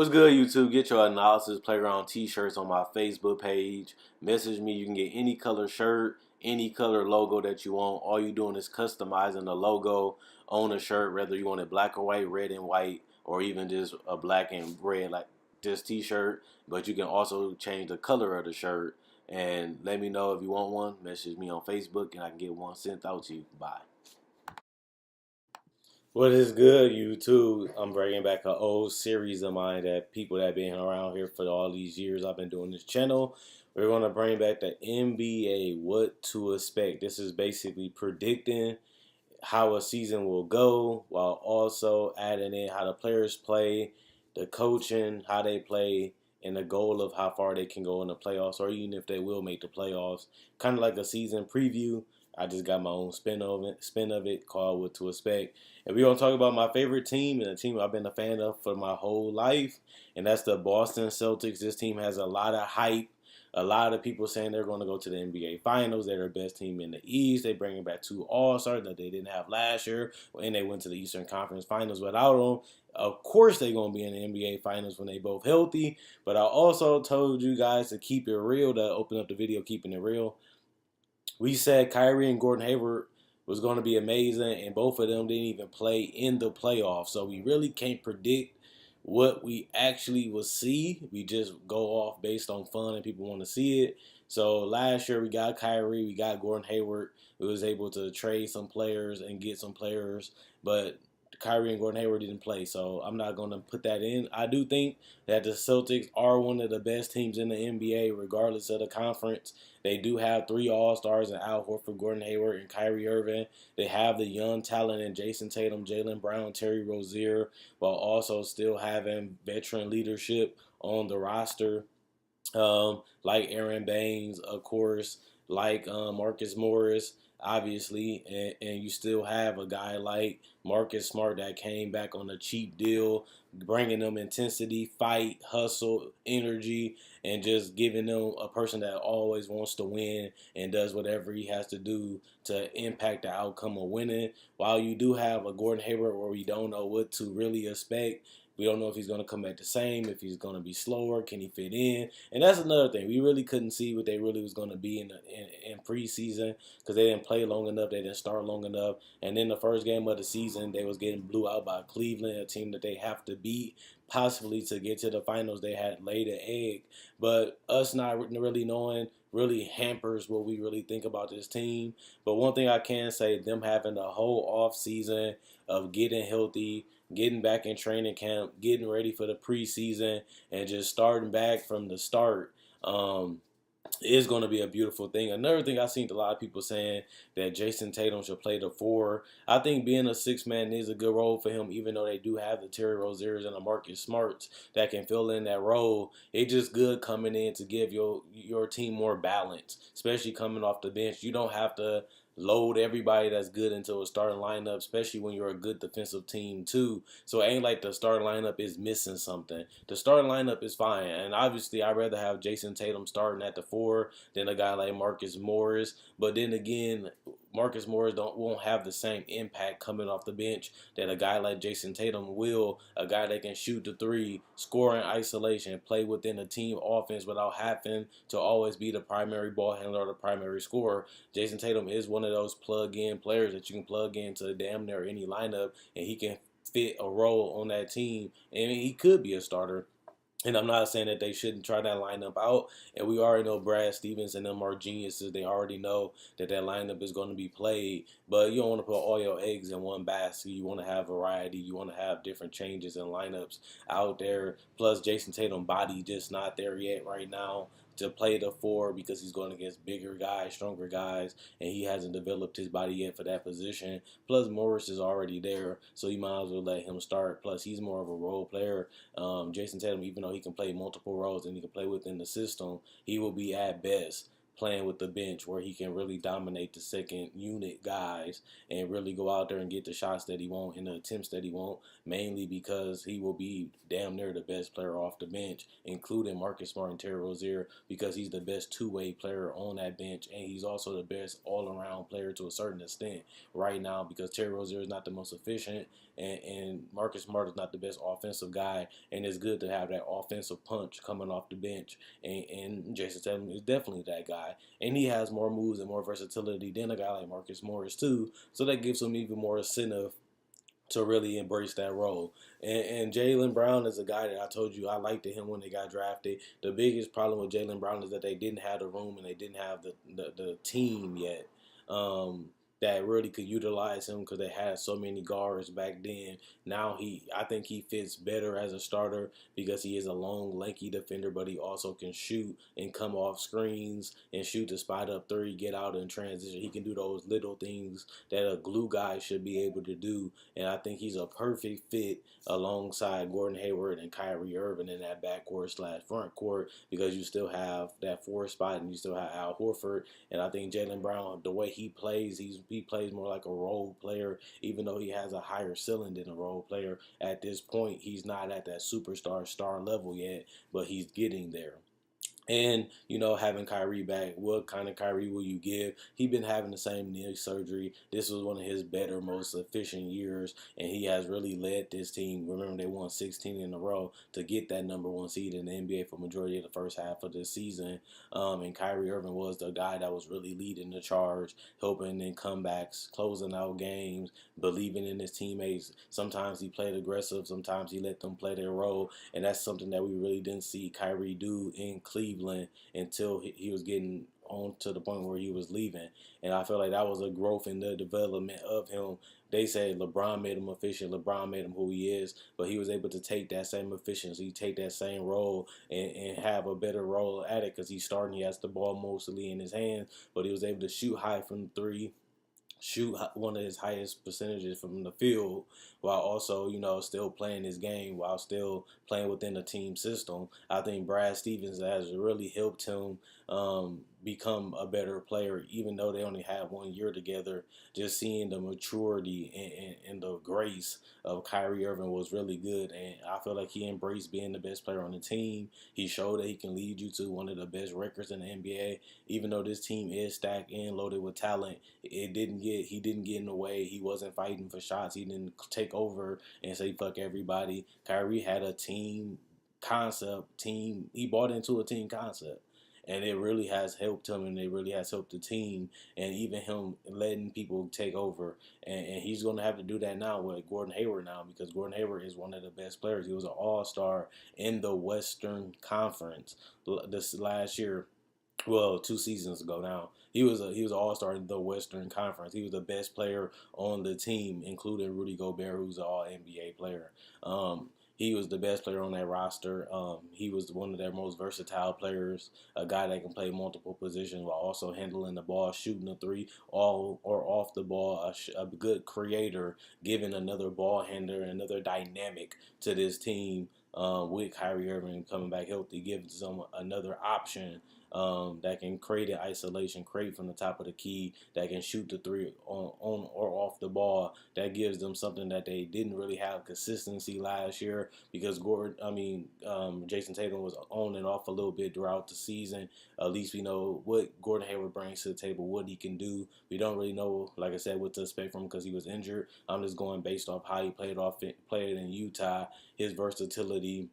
What's good, YouTube? Get your Analysis Playground t-shirts on my Facebook page. Message me. You can get any color shirt, any color logo that you want. All you're doing is customizing the logo on a shirt, whether you want it black or white, red and white, or even just a black and red like this t-shirt. But you can also change the color of the shirt. And let me know if you want one. Message me on Facebook and I can get one sent out to you. Bye. What is good, YouTube? I'm bringing back an old series of mine that people that have been around here for all these years I've been doing this channel. We're going to bring back the NBA, what to expect. This is basically predicting how a season will go while also adding in how the players play, the coaching, how they play, and the goal of how far they can go in the playoffs or even if they will make the playoffs. Kind of like a season preview. I just got my own spin of it called What to Expect. And we're going to talk about my favorite team and a team I've been a fan of for my whole life, and that's the Boston Celtics. This team has a lot of hype. A lot of people saying they're going to go to the NBA Finals. They're the best team in the East. They're bringing back two All-Stars that they didn't have last year, and they went to the Eastern Conference Finals without them. Of course, they're going to be in the NBA Finals when they both healthy. But I also told you guys to keep it real, to open up the video, keeping it real. We said Kyrie and Gordon Hayward was going to be amazing, and both of them didn't even play in the playoffs. So we really can't predict what we actually will see. We just go off based on fun and people want to see it. So last year we got Kyrie, we got Gordon Hayward. We was able to trade some players and get some players, but Kyrie and Gordon Hayward didn't play, so I'm not going to put that in. I do think that the Celtics are one of the best teams in the NBA, regardless of the conference. They do have three All-Stars in Al Horford, Gordon Hayward, and Kyrie Irving. They have the young talent in Jason Tatum, Jaylen Brown, Terry Rozier, while also still having veteran leadership on the roster, like Aaron Baines, of course, like Marcus Morris, obviously, and you still have a guy like Marcus Smart that came back on a cheap deal, bringing them intensity, fight, hustle, energy, and just giving them a person that always wants to win and does whatever he has to do to impact the outcome of winning. While you do have a Gordon Hayward where we don't know what to really expect, we don't know if he's going to come back the same, if he's going to be slower, can he fit in? And that's another thing. We really couldn't see what they really was going to be in preseason because they didn't play long enough. They didn't start long enough. And then the first game of the season, they was getting blew out by Cleveland, a team that they have to beat possibly to get to the finals. They had laid an egg. But us not really knowing really hampers what we really think about this team. But one thing I can say, them having the whole off season of getting healthy, getting back in training camp, getting ready for the preseason, and just starting back from the start is going to be a beautiful thing. Another thing I've seen a lot of people saying that Jason Tatum should play the four. I think being a six-man is a good role for him, even though they do have the Terry Roziers and the Marcus Smarts that can fill in that role. It's just good coming in to give your team more balance, especially coming off the bench. You don't have to load everybody that's good into a starting lineup, especially when you're a good defensive team too. So it ain't like the starting lineup is missing something. The starting lineup is fine, and obviously I'd rather have Jason Tatum starting at the four than a guy like Marcus Morris. But then again, Marcus Morris won't have the same impact coming off the bench that a guy like Jason Tatum will. A guy that can shoot the three, score in isolation, play within a team offense without having to always be the primary ball handler or the primary scorer. Jason Tatum is one of those plug-in players that you can plug into damn near any lineup, and he can fit a role on that team, and he could be a starter. And I'm not saying that they shouldn't try that lineup out. And we already know Brad Stevens and them are geniuses. They already know that lineup is going to be played. But you don't want to put all your eggs in one basket. You want to have variety. You want to have different changes in lineups out there. Plus, Jason Tatum's body just not there yet right now to play the four because he's going against bigger guys, stronger guys, and he hasn't developed his body yet for that position. Plus, Morris is already there, so you might as well let him start. Plus, he's more of a role player. Jason Tatum, even though he can play multiple roles and he can play within the system, he will be at best playing with the bench where he can really dominate the second unit guys and really go out there and get the shots that he wants and the attempts that he wants, mainly because he will be damn near the best player off the bench, including Marcus Smart and Terry Rozier, because he's the best two-way player on that bench, and he's also the best all-around player to a certain extent right now, because Terry Rozier is not the most efficient, and Marcus Smart is not the best offensive guy, and it's good to have that offensive punch coming off the bench, and Jason Tatum is definitely that guy, and he has more moves and more versatility than a guy like Marcus Morris too, so that gives him even more incentive to really embrace that role. And Jaylen Brown is a guy that I told you I liked him when they got drafted. The biggest problem with Jaylen Brown is that they didn't have the room and they didn't have the team yet. Um, that really could utilize him because they had so many guards back then. Now I think he fits better as a starter because he is a long, lanky defender, but he also can shoot and come off screens and shoot the spot up three, get out in transition. He can do those little things that a glue guy should be able to do, and I think he's a perfect fit alongside Gordon Hayward and Kyrie Irving in that backcourt slash front court because you still have that four spot and you still have Al Horford. And I think Jaylen Brown, the way he plays, he plays more like a role player, even though he has a higher ceiling than a role player. At this point, he's not at that superstar star level yet, but he's getting there. And, having Kyrie back, what kind of Kyrie will you give? He been having the same knee surgery. This was one of his better, most efficient years, and he has really led this team. Remember, they won 16 in a row to get that number one seed in the NBA for majority of the first half of this season. And Kyrie Irving was the guy that was really leading the charge, helping in comebacks, closing out games, believing in his teammates. Sometimes he played aggressive, sometimes he let them play their role, and that's something that we really didn't see Kyrie do in Cleveland until he was getting on to the point where he was leaving. And I feel like that was a growth in the development of him. They say LeBron made him efficient, LeBron made him who he is, but he was able to take that same efficiency, take that same role, and have a better role at it because he has the ball mostly in his hands, but he was able to shoot high from three, shoot one of his highest percentages from the field while also, still playing his game while still playing within the team system. I think Brad Stevens has really helped him become a better player, even though they only had 1 year together. Just seeing the maturity and the grace of Kyrie Irving was really good, and I feel like he embraced being the best player on the team. He showed that he can lead you to one of the best records in the NBA. Even though this team is stacked and loaded with talent, he didn't get in the way. He wasn't fighting for shots. He didn't take over and say fuck everybody. Kyrie had a team concept. He bought into a team concept. And it really has helped him, and it really has helped the team, and even him letting people take over. And he's going to have to do that now with Gordon Hayward now, because Gordon Hayward is one of the best players. He was an all-star in the Western Conference this last year. Well, 2 seasons ago now. He was an all-star in the Western Conference. He was the best player on the team, including Rudy Gobert, who's an all-NBA player. He was the best player on that roster. He was one of their most versatile players, a guy that can play multiple positions while also handling the ball, shooting a three, all or off the ball, a good creator, giving another ball handler, another dynamic to this team. With Kyrie Irving coming back healthy, gives them another option that can create an isolation, create from the top of the key, that can shoot the three on or off the ball. That gives them something that they didn't really have consistency last year because Jason Tatum was on and off a little bit throughout the season. At least we know what Gordon Hayward brings to the table, what he can do. We don't really know, like I said, what to expect from him because he was injured. I'm just going based off how he played in Utah, his versatility,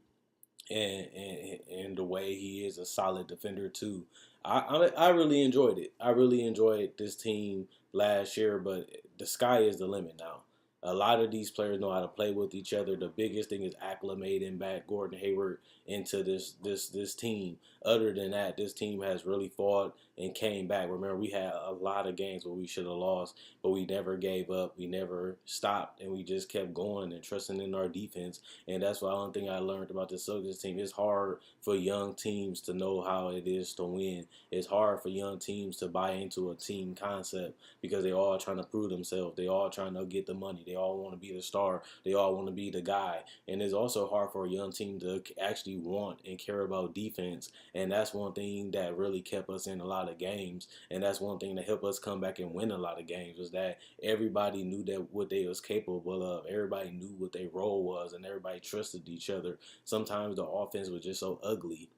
and the way he is a solid defender too. I really enjoyed it. I really enjoyed this team last year, but the sky is the limit now. A lot of these players know how to play with each other. The biggest thing is acclimating back Gordon Hayward into this team. Other than that, this team has really fought and came back. Remember, we had a lot of games where we should have lost, but we never gave up. We never stopped, and we just kept going and trusting in our defense. And that's the only thing I learned about the Celtics team. It's hard for young teams to know how it is to win. It's hard for young teams to buy into a team concept because they all trying to prove themselves. They all trying to get the money. They all want to be the star. They all want to be the guy. And it's also hard for a young team to actually want and care about defense. And that's one thing that really kept us in a lot of games. And that's one thing that helped us come back and win a lot of games, was that everybody knew that what they was capable of. Everybody knew what their role was, and everybody trusted each other. Sometimes the offense was just so ugly,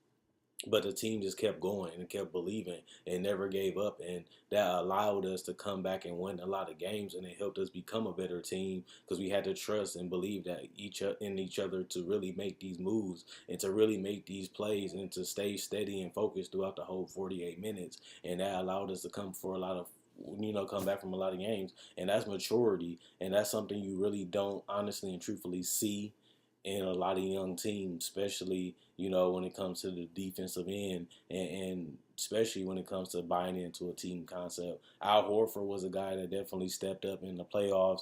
but the team just kept going and kept believing and never gave up, and that allowed us to come back and win a lot of games, and it helped us become a better team because we had to trust and believe that in each other to really make these moves and to really make these plays and to stay steady and focused throughout the whole 48 minutes, and that allowed us to come back from a lot of games, and that's maturity, and that's something you really don't honestly and truthfully see in a lot of young teams, especially, when it comes to the defensive end, and especially when it comes to buying into a team concept. Al Horford was a guy that definitely stepped up in the playoffs,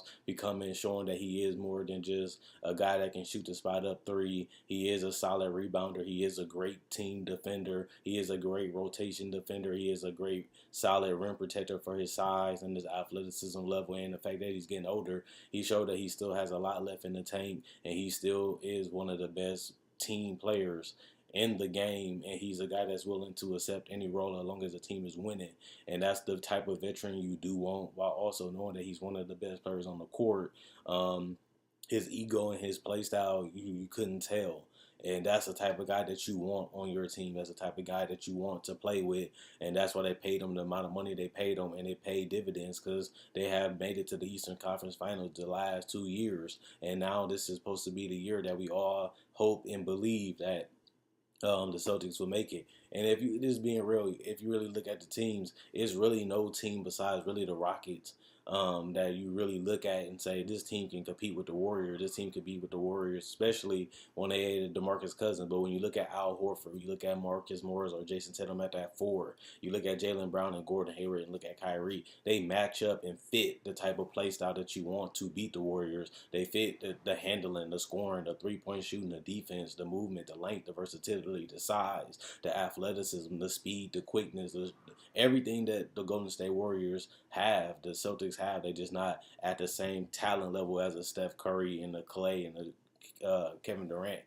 showing that he is more than just a guy that can shoot the spot up three. He is a solid rebounder. He is a great team defender. He is a great rotation defender. He is a great solid rim protector for his size and his athleticism level, and the fact that he's getting older. He showed that he still has a lot left in the tank, and he still is one of the best team players in the game, and he's a guy that's willing to accept any role as long as the team is winning. And that's the type of veteran you do want, while also knowing that he's one of the best players on the court. His ego and his play style, you couldn't tell. And that's the type of guy that you want on your team. That's the type of guy that you want to play with. And that's why they paid him the amount of money they paid him. And it paid dividends because they have made it to the Eastern Conference Finals the last 2 years. And now this is supposed to be the year that we all hope and believe that the Celtics will make it. And if you just being real, if you really look at the teams, it's really no team besides really the Rockets that you really look at and say this team can compete with the Warriors. This team can compete with the Warriors, especially when they added DeMarcus Cousins. But when you look at Al Horford, you look at Marcus Morris or Jason Tatum at that four, you look at Jaylen Brown and Gordon Hayward and look at Kyrie, they match up and fit the type of play style that you want to beat the Warriors. They fit the handling, the scoring, the three-point shooting, the defense, the movement, the length, the versatility, the size, the athleticism, the speed, the quickness, everything that the Golden State Warriors have, the Celtics have. They're just not at the same talent level as a Steph Curry and the Clay and the Kevin Durant,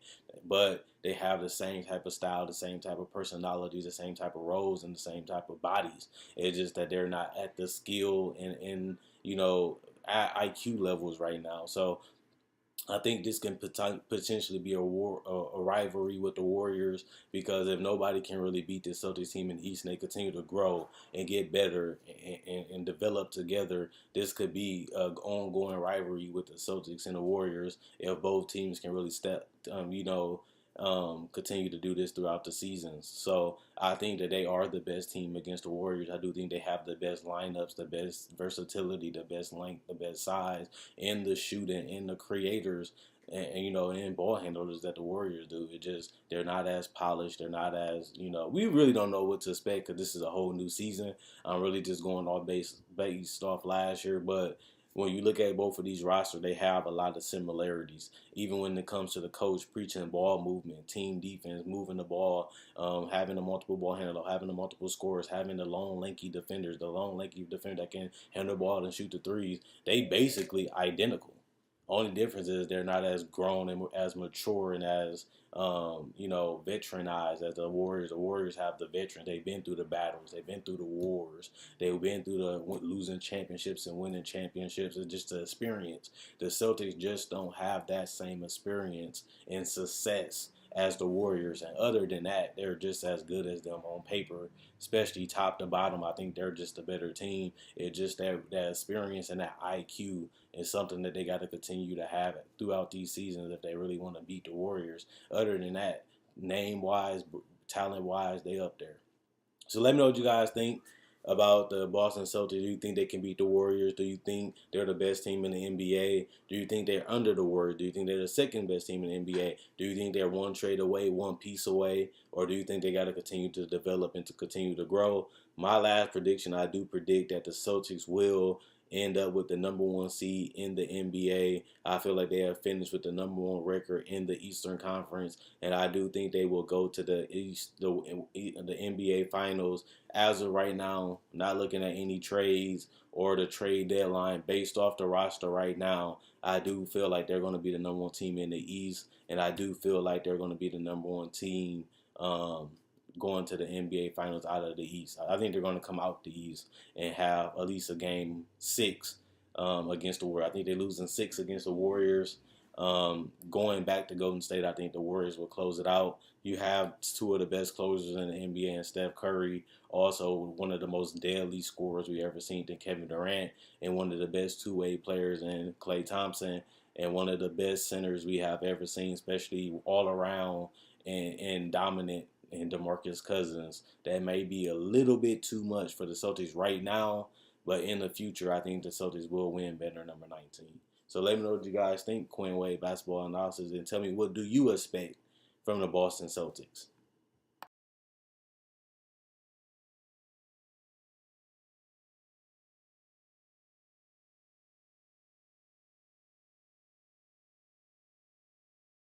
but they have the same type of style, the same type of personalities, the same type of roles, and the same type of bodies. It's just that they're not at the skill and IQ levels right now. So I think this can potentially be a rivalry with the Warriors, because if nobody can really beat this Celtics team in the East and they continue to grow and get better and develop together, this could be an ongoing rivalry with the Celtics and the Warriors if both teams can really continue to do this throughout the seasons. So I think that they are the best team against the Warriors. I do think they have the best lineups, the best versatility, the best length, the best size, and the shooting, and the creators, and ball handlers that the Warriors do. It just, they're not as polished. They're not as, we really don't know what to expect because this is a whole new season. I'm really just going all based off last year, but when you look at both of these rosters, they have a lot of similarities. Even when it comes to the coach preaching ball movement, team defense, moving the ball, having a multiple ball handler, having the multiple scorers, having the long, lanky defenders, the long, lanky defender that can handle the ball and shoot the threes, they basically identical. Only difference is they're not as grown and as mature and as veteranized as the Warriors. The Warriors have the veterans. They've been through the battles. They've been through the wars. They've been through the losing championships and winning championships. It's just the experience. The Celtics just don't have that same experience and success as the Warriors. And other than that, they're just as good as them on paper, especially top to bottom. I think they're just a better team. It's just that experience and that IQ is something that they got to continue to have throughout these seasons if they really want to beat the Warriors. Other than that, name-wise, talent-wise, they up there. So let me know what you guys think about the Boston Celtics. Do you think they can beat the Warriors? Do you think they're the best team in the NBA? Do you think they're under the Warriors? Do you think they're the second best team in the NBA? Do you think they're one trade away, one piece away? Or do you think they got to continue to develop and to continue to grow? My last prediction, I do predict that the Celtics will end up with the number one seed in the NBA. I feel like they have finished with the number one record in the Eastern Conference, and I do think they will go to the NBA Finals. As of right now, not looking at any trades or the trade deadline based off the roster right now. I do feel like they're going to be the number one team in the East, and I do feel like they're going to be the number one team um, going to the NBA Finals out of the East. I think they're going to come out the East and have at least a game six against the Warriors. I think they're losing six against the Warriors. Going back to Golden State, I think the Warriors will close it out. You have two of the best closers in the NBA and Steph Curry, also one of the most deadly scorers we ever seen in Kevin Durant, and one of the best two-way players in Klay Thompson, and one of the best centers we have ever seen, especially all around and dominant in DeMarcus Cousins. That may be a little bit too much for the Celtics right now, but in the future, I think the Celtics will win better number 19. So let me know what you guys think, Quinn Wade Basketball Analysis, and tell me what do you expect from the Boston Celtics.